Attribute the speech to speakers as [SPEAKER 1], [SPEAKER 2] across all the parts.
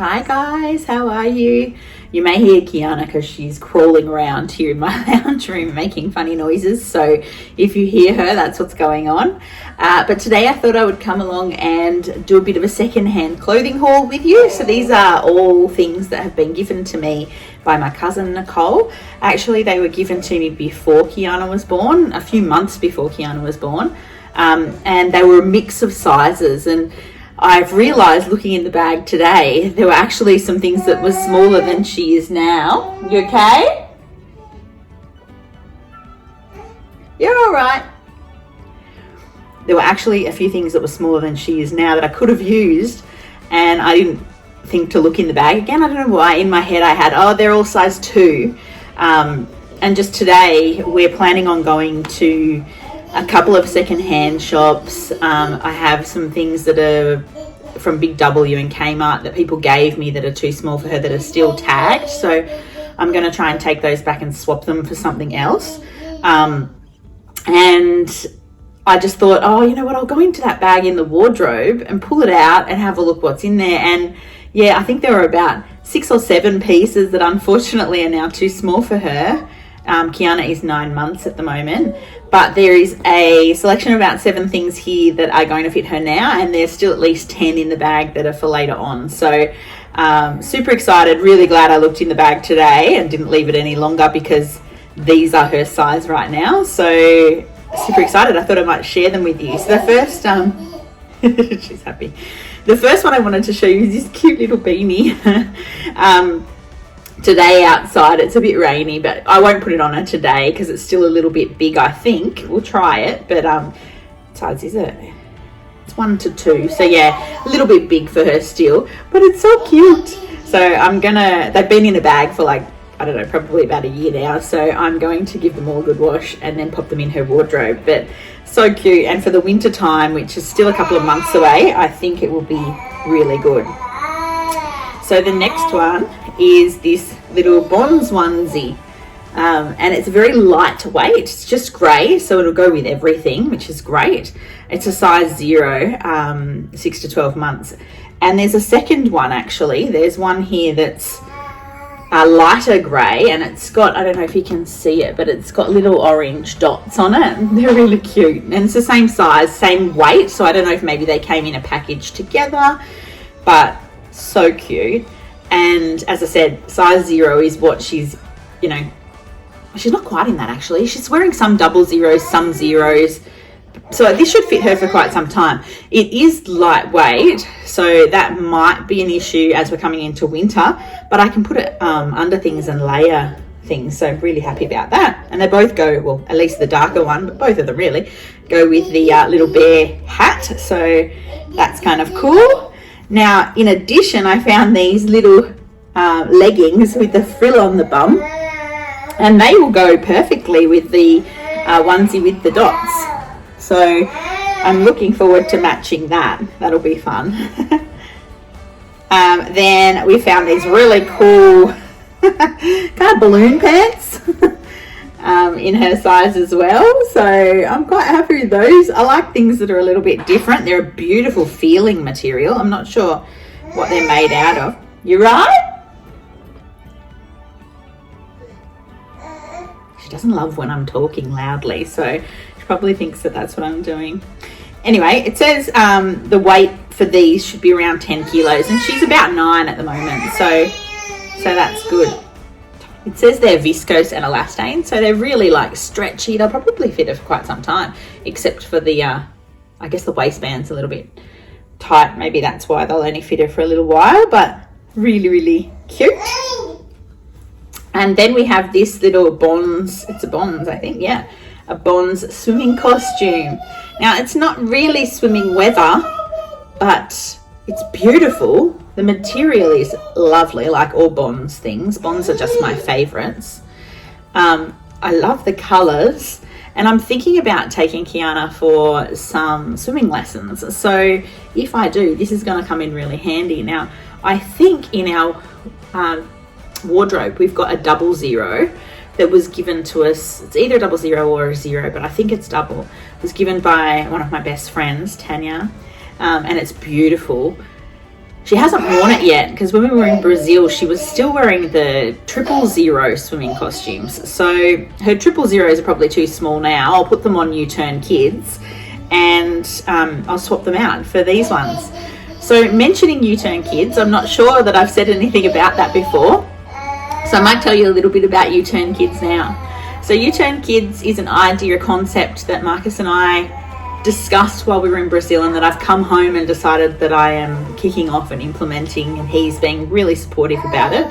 [SPEAKER 1] Hi guys, how are you? You may hear Kiana because she's crawling around here in my lounge room making funny noises. So if you hear her, that's what's going on. But today I thought I would come along and do a bit of a second-hand clothing haul with you. So these are all things that have been given to me by my cousin Nicole. Actually, they were given to me before Kiana was born, a few months before Kiana was born. And they were a mix of sizes, and I've realised looking in the bag today there were actually some things that were smaller than she is now. You okay? You're all right. There were actually a few things that were smaller than she is now that I could have used, and I didn't think to look in the bag again. I don't know why. In my head I had, oh, they're all size 2. And just today we're planning on going to a couple of second-hand shops. I have some things that are from Big W and Kmart that people gave me that are too small for her that are still tagged. So I'm going to try and take those back and swap them for something else. And I just thought, oh, you know what? I'll go into that bag in the wardrobe and pull it out and have a look what's in there. And yeah, I think there were about 6 or 7 pieces that unfortunately are now too small for her. Kiana is 9 months at the moment, but there is a selection of about 7 things here that are going to fit her now, and there's still at least 10 in the bag that are for later on. So super excited, really glad I looked in the bag today and didn't leave it any longer because these are her size right now. So super excited. I thought I might share them with you. So the first, she's happy. The first one I wanted to show you is this cute little beanie. Today outside it's a bit rainy, but I won't put it on her today because it's still a little bit big. I think we'll try it, but what size is it? It's 1 to 2, so yeah, a little bit big for her still, but it's so cute. So they've been in a bag for like, I don't know, probably about a year now, so I'm going to give them all a good wash and then pop them in her wardrobe. But so cute, and for the winter time, which is still a couple of months away, I think it will be really good. So the next one is this little Bonds onesie, and it's very lightweight. It's just grey, so it'll go with everything, which is great. It's a size 0, 6 to 12 months. And there's a second one actually. There's one here that's a lighter grey, and it's got, I don't know if you can see it, but it's got little orange dots on it. They're really cute, and it's the same size, same weight, so I don't know if maybe they came in a package together, but so cute. And as I said, size 0 is what she's, you know, she's not quite in that actually. She's wearing some 00s, some 0s. So this should fit her for quite some time. It is lightweight, so that might be an issue as we're coming into winter, but I can put it under things and layer things. So I'm really happy about that. And they both go, well, at least the darker one, but both of them really go with the little bear hat. So that's kind of cool. Now, in addition, I found these little leggings with the frill on the bum, and they will go perfectly with the onesie with the dots. So I'm looking forward to matching that. That'll be fun. Then we found these really cool kind of balloon pants in her size as well. So I'm quite happy with those. I like things that are a little bit different. They're a beautiful feeling material. I'm not sure what they're made out of. You right? She doesn't love when I'm talking loudly, so she probably thinks that that's what I'm doing. Anyway, it says the weight for these should be around 10 kilos, and she's about 9 at the moment, so that's good. It says they're viscose and elastane, so they're really like stretchy. They'll probably fit her for quite some time, except for the, I guess the waistband's a little bit tight. Maybe that's why they'll only fit her for a little while, but really, really cute. And then we have this little Bonds, it's a Bonds, I think, yeah, a Bonds swimming costume. Now, it's not really swimming weather, but it's beautiful. The material is lovely, like all Bonds things. Bonds are just my favourites. I love the colours, and I'm thinking about taking Kiana for some swimming lessons. So if I do, this is going to come in really handy. Now, I think in our wardrobe, we've got a 00 that was given to us. It's either a 00 or a 0, but I think it's double. It was given by one of my best friends, Tanya, and it's beautiful. She hasn't worn it yet because when we were in Brazil, she was still wearing the 000 swimming costumes. So her 000s are probably too small now. I'll put them on Uturnkids and I'll swap them out for these ones. So mentioning Uturnkids, I'm not sure that I've said anything about that before. So I might tell you a little bit about Uturnkids now. So Uturnkids is an idea, a concept that Marcus and I discussed while we were in Brazil, and that I've come home and decided that I am kicking off and implementing, and he's being really supportive about it.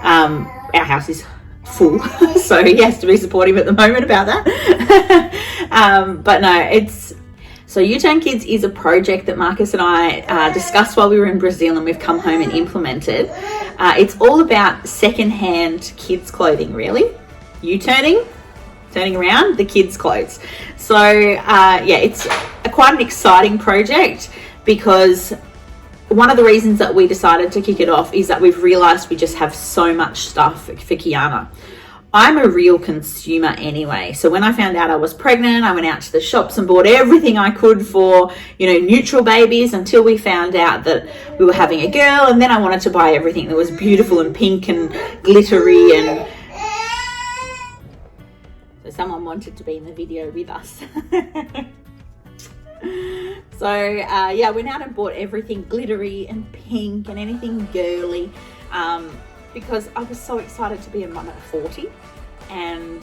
[SPEAKER 1] Our house is full, so he has to be supportive at the moment about that. But no, so Uturnkids is a project that Marcus and I discussed while we were in Brazil, and we've come home and implemented. It's all about secondhand kids clothing, really. Turning around the kids' clothes. So it's quite an exciting project, because one of the reasons that we decided to kick it off is that we've realised we just have so much stuff for Kiana. I'm a real consumer anyway. So when I found out I was pregnant, I went out to the shops and bought everything I could for, neutral babies, until we found out that we were having a girl. And then I wanted to buy everything that was beautiful and pink and glittery, and someone wanted to be in the video with us. So went out and bought everything glittery and pink and anything girly, because I was so excited to be a mum at 40. And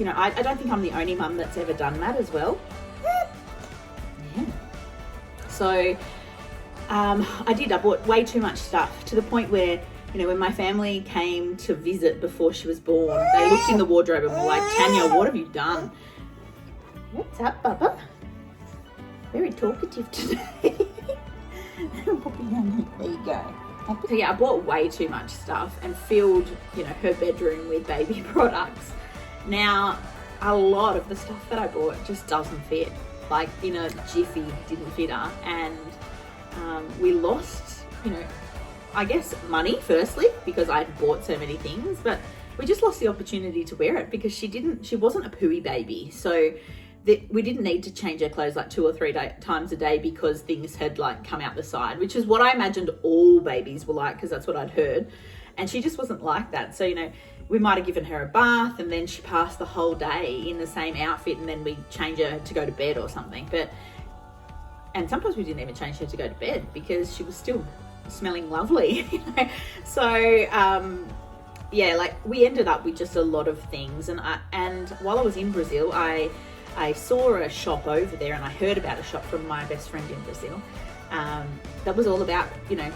[SPEAKER 1] I don't think I'm the only mum that's ever done that as well. Yeah. So I bought way too much stuff, to the point where when my family came to visit before she was born, they looked in the wardrobe and were like, Tanya, what have you done? What's up, Bubba? Very talkative today. There you go. So I bought way too much stuff and filled, her bedroom with baby products. Now, a lot of the stuff that I bought just doesn't fit. Like, in a jiffy, didn't fit her. And we lost, I guess money firstly, because I'd bought so many things, but we just lost the opportunity to wear it because she wasn't a pooey baby. So we didn't need to change her clothes like 2 or 3 times a day because things had come out the side, which is what I imagined all babies were like, because that's what I'd heard. And she just wasn't like that. So, we might have given her a bath and then she passed the whole day in the same outfit, and then we change her to go to bed or something. And sometimes we didn't even change her to go to bed because she was still smelling lovely. So we ended up with just a lot of things. And while I was in Brazil, I saw a shop over there, and I heard about a shop from my best friend in Brazil that was all about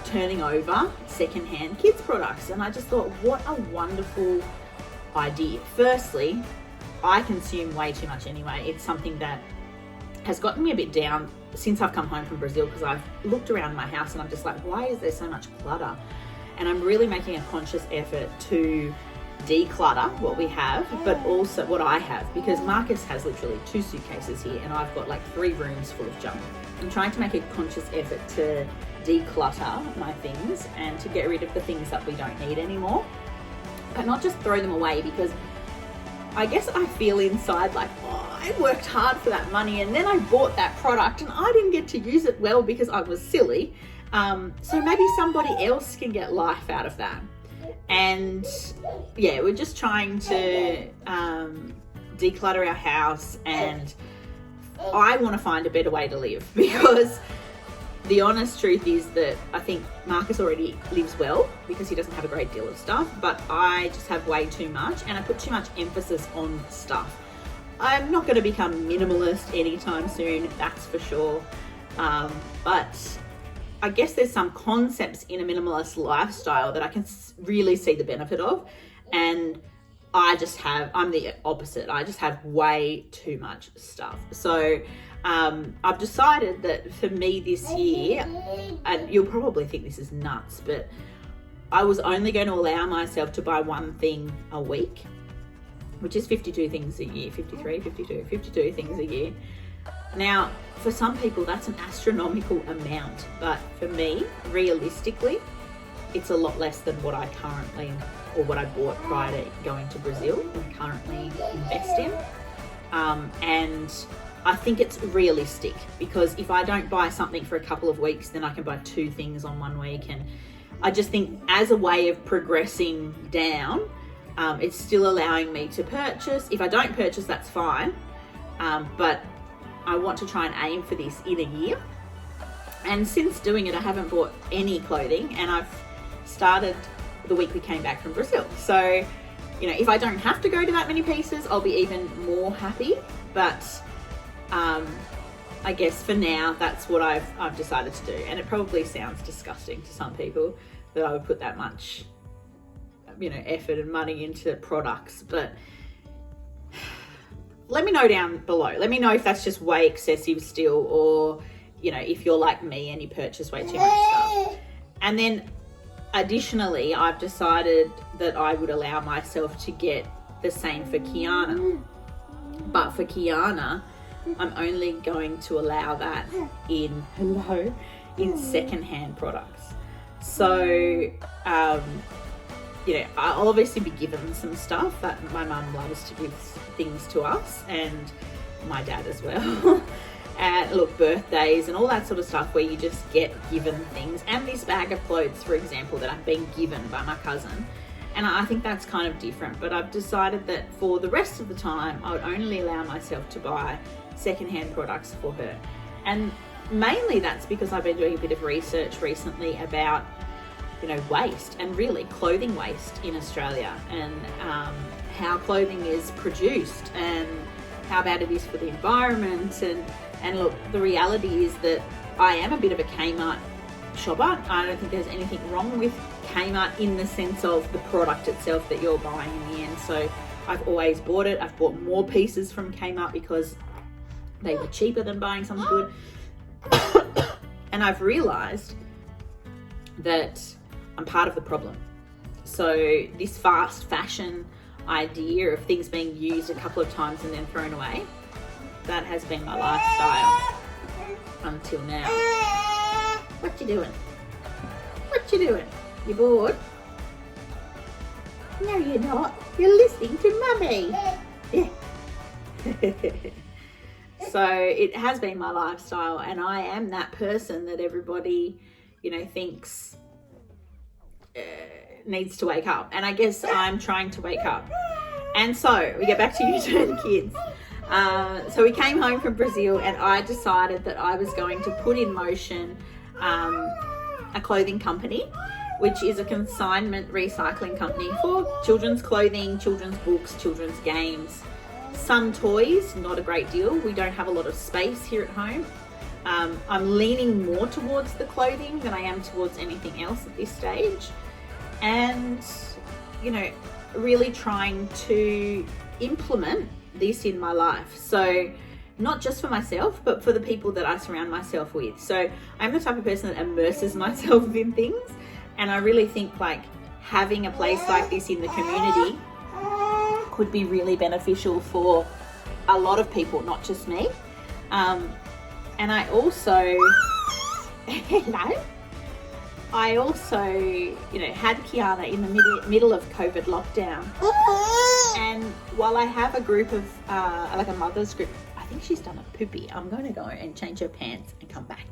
[SPEAKER 1] turning over secondhand kids products. And I just thought, what a wonderful idea. Firstly, I consume way too much anyway. It's something that has gotten me a bit down since I've come home from Brazil, because I've looked around my house and I'm just like, why is there so much clutter? And I'm really making a conscious effort to declutter what we have, but also what I have, because Marcus has literally 2 suitcases here and I've got 3 rooms full of junk. I'm trying to make a conscious effort to declutter my things and to get rid of the things that we don't need anymore, but not just throw them away, because I guess I feel inside I worked hard for that money and then I bought that product and I didn't get to use it well because I was silly. So maybe somebody else can get life out of that. And we're just trying to declutter our house, and I want to find a better way to live, because the honest truth is that I think Marcus already lives well because he doesn't have a great deal of stuff, but I just have way too much, and I put too much emphasis on stuff. I'm not going to become minimalist anytime soon, that's for sure. But I guess there's some concepts in a minimalist lifestyle that I can really see the benefit of. And I'm the opposite. I just have way too much stuff. So I've decided that for me this year, and you'll probably think this is nuts, but I was only going to allow myself to buy one thing a week, which is 52 things a year, 52 things a year. Now, for some people, that's an astronomical amount, but for me, realistically, it's a lot less than what I bought prior to going to Brazil and currently invest in. And I think it's realistic, because if I don't buy something for a couple of weeks, then I can buy 2 things on 1 week. And I just think as a way of progressing down, it's still allowing me to purchase. If I don't purchase, that's fine. But I want to try and aim for this in a year. And since doing it, I haven't bought any clothing, and I've started the week we came back from Brazil. So, if I don't have to go to that many pieces, I'll be even more happy. But I guess for now, that's what I've decided to do. And it probably sounds disgusting to some people that I would put that much, effort and money into products. But let me know down below. Let me know if that's just way excessive still, or, if you're like me and you purchase way too much stuff. And then additionally, I've decided that I would allow myself to get the same for Kiana. But for Kiana, I'm only going to allow that in secondhand products. So, I'll obviously be given some stuff that my mum loves to give things to us, and my dad as well. And birthdays and all that sort of stuff where you just get given things. And this bag of clothes, for example, that I've been given by my cousin. And I think that's kind of different. But I've decided that for the rest of the time, I would only allow myself to buy secondhand products for her. And mainly that's because I've been doing a bit of research recently about, waste, and really clothing waste in Australia, and how clothing is produced and how bad it is for the environment. And look, the reality is that I am a bit of a Kmart shopper. I don't think there's anything wrong with Kmart in the sense of the product itself that you're buying in the end. So I've always bought it. I've bought more pieces from Kmart because they were cheaper than buying something good. And I've realized that I'm part of the problem. So this fast fashion idea of things being used a couple of times and then thrown away, that has been my lifestyle until now. What you doing? What you doing? You bored? No, you're not. You're listening to Mummy. Yeah. So it has been my lifestyle, and I am that person that everybody, thinks needs to wake up. And I guess I'm trying to wake up. And so we get back to Uturnkids. So we came home from Brazil, and I decided that I was going to put in motion a clothing company, which is a consignment recycling company for children's clothing, children's books, children's games, some toys, not a great deal. We don't have a lot of space here at home. I'm leaning more towards the clothing than I am towards anything else at this stage. And, really trying to implement this in my life. So not just for myself, but for the people that I surround myself with. So I'm the type of person that immerses myself in things. And I really think having a place like this in the community could be really beneficial for a lot of people, not just me. And I also, had Kiana in the middle of COVID lockdown. And while I have a group of, a mother's group, I think she's done a poopy. I'm going to go and change her pants and come back.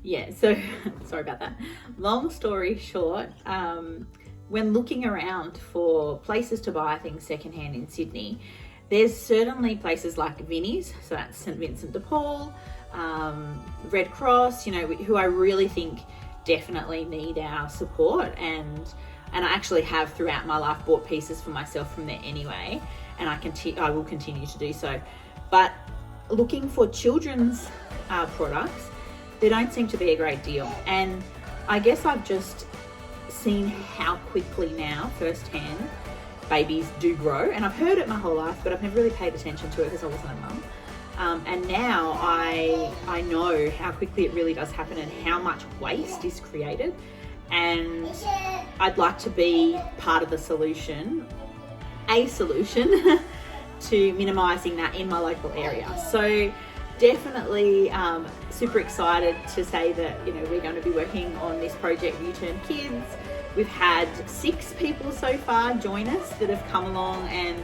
[SPEAKER 1] Yeah, so sorry about that. Long story short, when looking around for places to buy things secondhand in Sydney, there's certainly places like Vinnie's, so that's St Vincent de Paul, Red Cross, who I really think definitely need our support, and I actually have throughout my life bought pieces for myself from there anyway, and I will continue to do so. But looking for children's products, there don't seem to be a great deal, and I guess I've just seen how quickly now firsthand babies do grow, and I've heard it my whole life, but I've never really paid attention to it because I wasn't a mum. And now I know how quickly it really does happen and how much waste is created, and I'd like to be part of the solution, to minimising that in my local area. So definitely super excited to say that we're going to be working on this project, Uturnkids. We've had 6 people so far join us that have come along and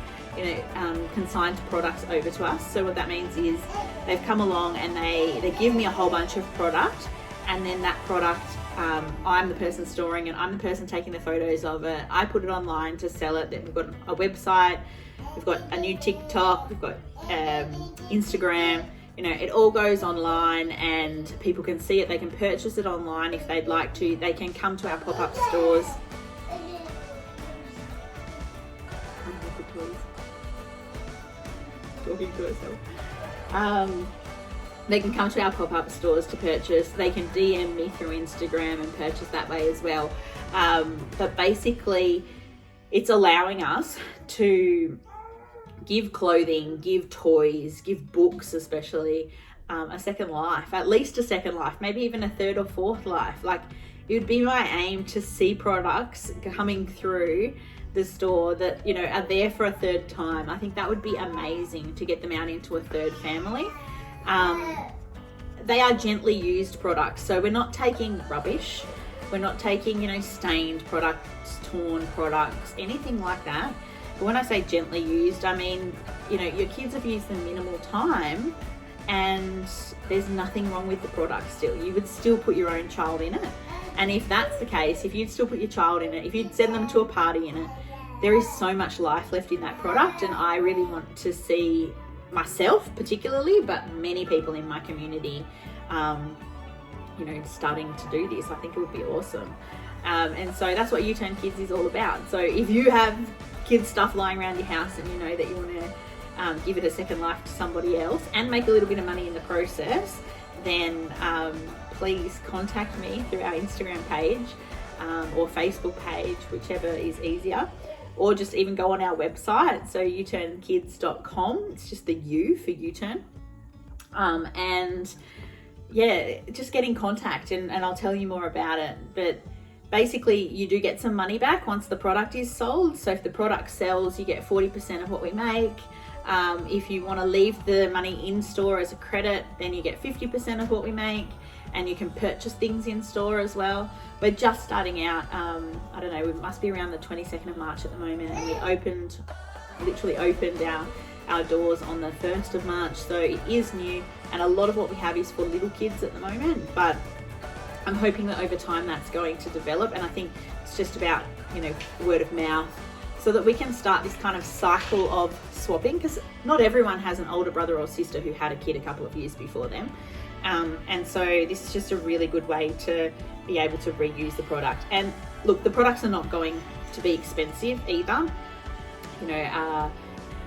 [SPEAKER 1] consigned products over to us. So what that means is they've come along and they give me a whole bunch of product, and then that product, I'm the person storing it, I'm the person taking the photos of it, I put it online to sell it. Then we've got a website, we've got a new TikTok, we've got Instagram. It all goes online and people can see it. They can purchase it online if they'd like to. They can come to our pop-up stores. Talking to herself. They can come to our pop-up stores to purchase. They can DM me through Instagram and purchase that way as well. But basically, it's allowing us to give clothing, give toys, give books especially, a second life, at least a second life, maybe even a third or fourth life. Like, it would be my aim to see products coming through the store that, are there for a third time. I think that would be amazing to get them out into a third family. They are gently used products, so we're not taking rubbish. We're not taking, stained products, torn products, anything like that. But when I say gently used, I mean, your kids have used them minimal time and there's nothing wrong with the product still. You would still put your own child in it. And if that's the case, if you'd still put your child in it, if you'd send them to a party in it, there is so much life left in that product. And I really want to see myself particularly, but many people in my community, starting to do this. I think it would be awesome. And so that's what Uturnkids is all about. So if you have kids stuff lying around your house and you know that you want to give it a second life to somebody else and make a little bit of money in the process, then please contact me through our Instagram page or Facebook page, whichever is easier, or just even go on our website, so uturnkids.com. It's just the U for U-turn. And yeah, just get in contact and I'll tell you more about it. But basically, you do get some money back once the product is sold. So if the product sells, you get 40% of what we make. If you want to leave the money in store as a credit, then you get 50% of what we make, and you can purchase things in store as well. We're just starting out. I don't know, we must be around the 22nd of March at the moment, and we literally opened our doors on the 1st of March. So it is new, and a lot of what we have is for little kids at the moment, but I'm hoping that over time that's going to develop, and I think it's just about, word of mouth, so that we can start this kind of cycle of swapping, because not everyone has an older brother or sister who had a kid a couple of years before them. And so this is just a really good way to be able to reuse the product. And look, the products are not going to be expensive either.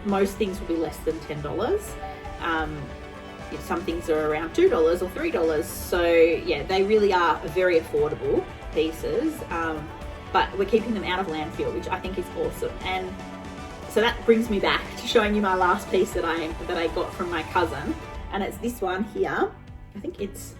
[SPEAKER 1] Most things will be less than $10. Some things are around $2 or $3. So yeah, they really are very affordable pieces, but we're keeping them out of landfill, which I think is awesome. And so that brings me back to showing you my last piece that I got from my cousin, and it's this one here. I think it's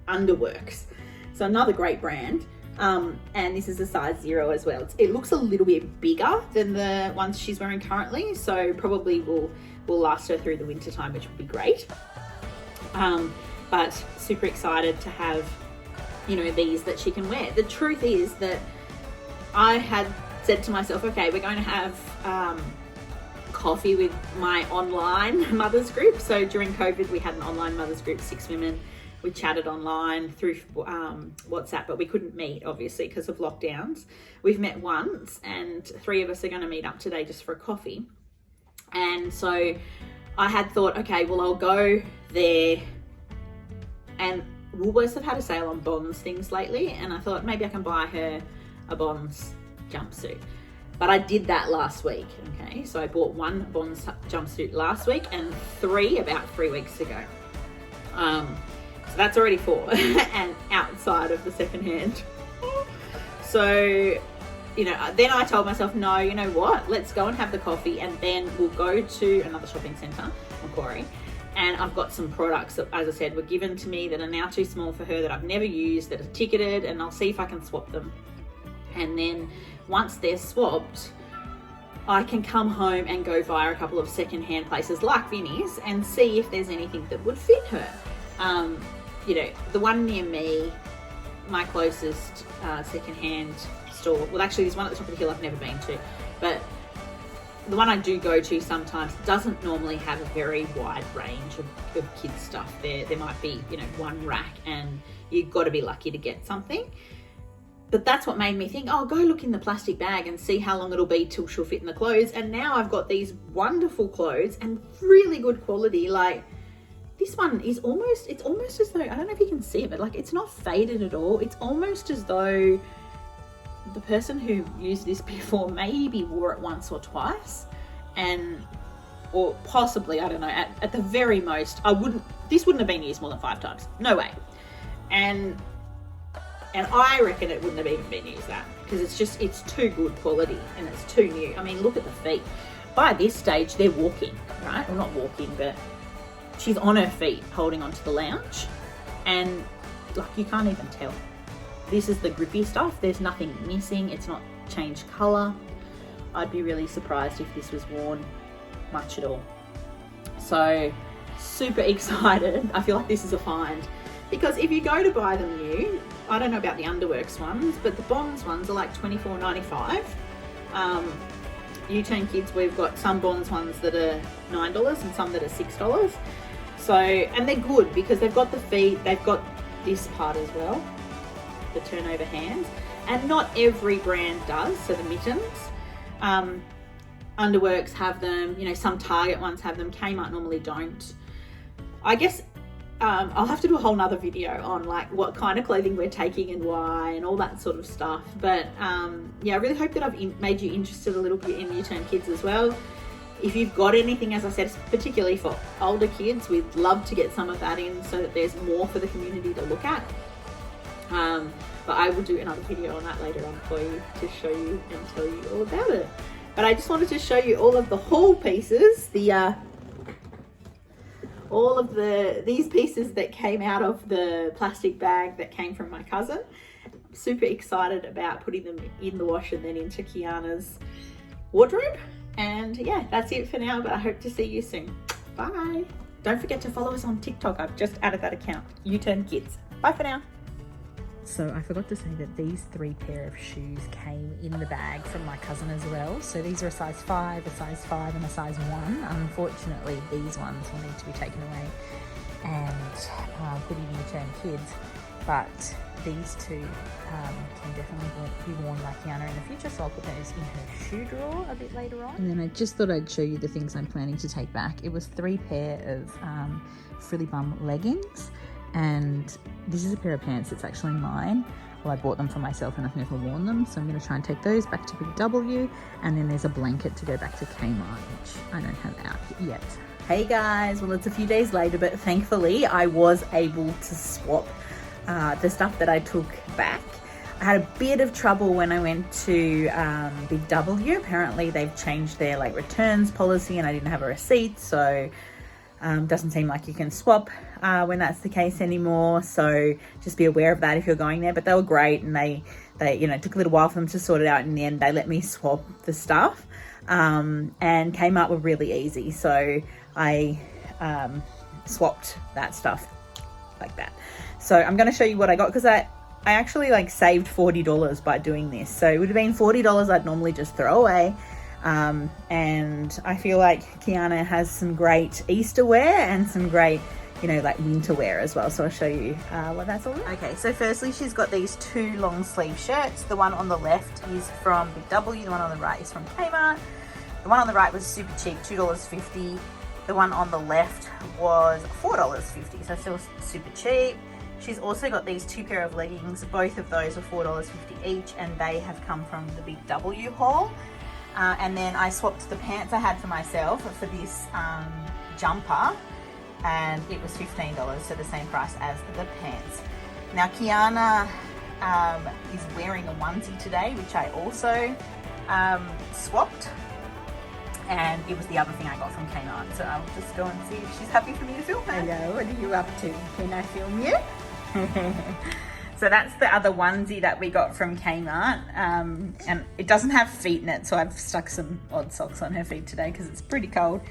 [SPEAKER 1] Underworks. So another great brand. And this is a size 0 as well. It looks a little bit bigger than the ones she's wearing currently, so probably will last her through the winter time, which would be great. But super excited to have, these that she can wear. The truth is that I had said to myself, okay, we're going to have coffee with my online mothers group. So during COVID, we had an online mothers group, 6 women. We chatted online through WhatsApp, but we couldn't meet, obviously, because of lockdowns. We've met once, and 3 of us are going to meet up today just for a coffee. And so I had thought, okay, well, I'll go there. And Woolworths have had a sale on Bonds things lately, and I thought maybe I can buy her a Bonds jumpsuit. But I did that last week, okay? So I bought 1 Bonds jumpsuit last week and 3 about 3 weeks ago. So that's already 4 and outside of the secondhand. So, then I told myself, no, you know what? Let's go and have the coffee, and then we'll go to another shopping centre, Macquarie. And I've got some products that, as I said, were given to me that are now too small for her, that I've never used, that are ticketed, and I'll see if I can swap them. And then once they're swapped, I can come home and go via a couple of secondhand places like Vinnie's and see if there's anything that would fit her. The one near me, my closest secondhand store, well, actually there's one at the top of the hill I've never been to, but the one I do go to sometimes doesn't normally have a very wide range of kids stuff. There might be, you know, one rack and you've got to be lucky to get something. But that's what made me think, oh, go look in the plastic bag and see how long it'll be till she'll fit in the clothes. And now I've got these wonderful clothes and really good quality. Like, this one is almost, it's almost as though, I don't know if you can see it, but like, it's not faded at all. It's almost as though the person who used this before maybe wore it once or twice, and, or possibly, I don't know, at the very most, this wouldn't have been used more than 5 times. No way. And I reckon it wouldn't have even been used that, because it's too good quality and it's too new. I mean, look at the feet. By this stage, they're walking, right? Well, not walking, but she's on her feet holding onto the lounge, and like, you can't even tell. This is the grippy stuff. There's nothing missing. It's not changed color. I'd be really surprised if this was worn much at all. So super excited. I feel like this is a find, because if you go to buy them new, I don't know about the Underworks ones, but the Bonds ones are like $24.95. Uturnkids, we've got some Bonds ones that are $9 and some that are $6. So, and they're good because they've got the feet, they've got this part as well, the turnover hands, and not every brand does. So the mittens, Underworks have them, you know, some Target ones have them, Kmart normally don't. I guess I'll have to do a whole nother video on like what kind of clothing we're taking and why and all that sort of stuff. But yeah, I really hope that I've made you interested a little bit in Uturnkids as well. If you've got anything, as I said, particularly for older kids, we'd love to get some of that in so that there's more for the community to look at. But I will do another video on that later on for you to show you and tell you all about it. But I just wanted to show you all of the haul pieces, all of these pieces that came out of the plastic bag that came from my cousin. I'm super excited about putting them in the wash and then into Kiana's wardrobe. And yeah, that's it for now, but I hope to see you soon. Bye. Don't forget to follow us on TikTok. I've just added that account, Uturnkids. Bye for now.
[SPEAKER 2] So I forgot to say that these 3 pair of shoes came in the bag from my cousin as well. So these are a size 5, a size 5 and a size 1. Unfortunately, these ones will need to be taken away and put in Uturnkids. But these 2 can definitely be worn by Kiana in the future. So I'll put those in her shoe drawer a bit later on. And then I just thought I'd show you the things I'm planning to take back. It was 3 pair of frilly bum leggings. And this is a pair of pants that's actually mine. Well, I bought them for myself and I've never worn them, so I'm going to try and take those back to Big W. And then there's a blanket to go back to Kmart, which I don't have out yet.
[SPEAKER 1] Hey guys, well, it's a few days later, but thankfully I was able to swap the stuff that I took back. I had a bit of trouble when I went to Big W. Apparently they've changed their like returns policy and I didn't have a receipt, so doesn't seem like you can swap when that's the case anymore. So just be aware of that if you're going there. But they were great, and they you know, took a little while for them to sort it out. In the end, they let me swap the stuff, and Kmart were really easy. So I swapped that stuff like that. So I'm going to show you what I got, because I actually like saved $40 by doing this. So it would have been $40 I'd normally just throw away. And I feel like Kiana has some great Easter wear and some great, you know, like winter wear as well. So I'll show you what that's all about. Okay, so firstly, she's got these 2 long sleeve shirts. The one on the left is from Big W. The one on the right is from Kmart. The one on the right was super cheap, $2.50. The one on the left was $4.50, so still super cheap. She's also got these 2 pair of leggings. Both of those are $4.50 each, and they have come from the Big W haul. And then I swapped the pants I had for myself for this jumper, and it was $15, so the same price as the pants. Now Kiana is wearing a onesie today, which I also swapped, and it was the other thing I got from Kmart. So I'll just go and see if she's happy for me to film her.
[SPEAKER 2] Hello, what are you up to? Can I film you?
[SPEAKER 1] So that's the other onesie that we got from Kmart, and it doesn't have feet in it, so I've stuck some odd socks on her feet today because it's pretty cold.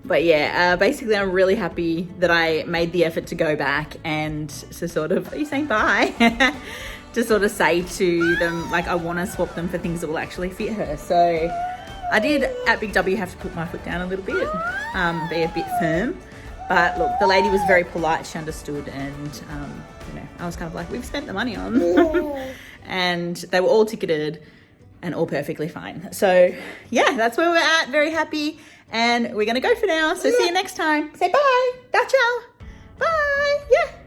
[SPEAKER 1] But yeah, basically I'm really happy that I made the effort to go back and to sort of, are you saying bye? To sort of say to them, like, I want to swap them for things that will actually fit her. So
[SPEAKER 2] I did at Big W have to put my foot down a little bit, be a bit firm. But look, the lady was very polite. She understood, and I was kind of like, we've spent the money on, and they were all ticketed and all perfectly fine. So yeah, that's where we're at. Very happy, and we're gonna go for now. So see you next time. Say bye. Ciao. Bye. Yeah.